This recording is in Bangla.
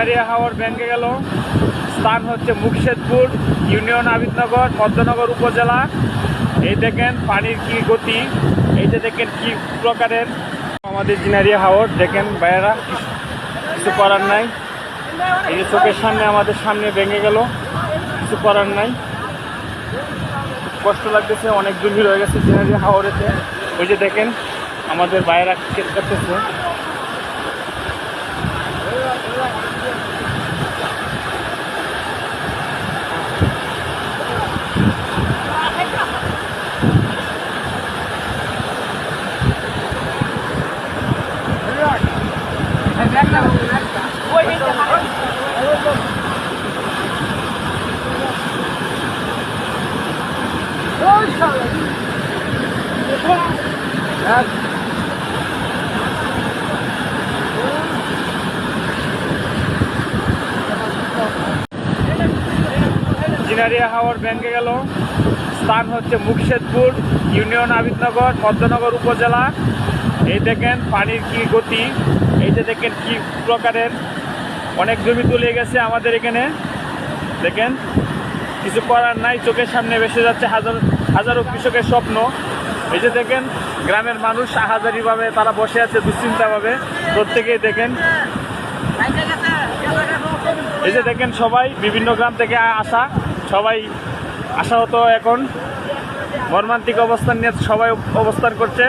জিনারিয়া হাওর ভেঙে গেল। স্থান হচ্ছে মুকশেদপুর ইউনিয়ন, আবিদনগর, পদ্মনগর উপজেলা। এই দেখেন পানির কি গতি, এই যে দেখেন কি প্রকারের আমাদের জিনারিয়া হাওর। দেখেন ভাইয়েরা, কিছু করার নাই। এই যে চোখের সামনে আমাদের সামনে ভেঙে গেল, কিছু করার নাই। কষ্ট লাগতেছে, অনেক গভীর হয়ে গেছে জিনারিয়া হাওরেতে। ওই যে দেখেন আমাদের ভাইয়েরা ক্রিকেট করতেছে। জিনারিয়া হাওর ভেঙে গেল। স্থান হচ্ছে মুকশেদপুর ইউনিয়ন, আবিদনগর, পদ্মনগর উপজেলা। এই দেখেন পানির কি গতি, এই যে দেখেন কি প্রকারের। অনেক জমি তুলে গেছে আমাদের এখানে। দেখেন কিছু করার নাই, চোখের সামনে ভেসে যাচ্ছে হাজারো কৃষকের স্বপ্ন। এই যে দেখেন গ্রামের মানুষ আহাজারিভাবে তারা বসে আছে দুশ্চিন্তাভাবে। প্রত্যেকেই দেখেন, এই যে দেখেন সবাই বিভিন্ন গ্রাম থেকে আসা, সবাই আশাহত এখন মর্মান্তিক অবস্থান নিয়ে সবাই অবস্থান করছে।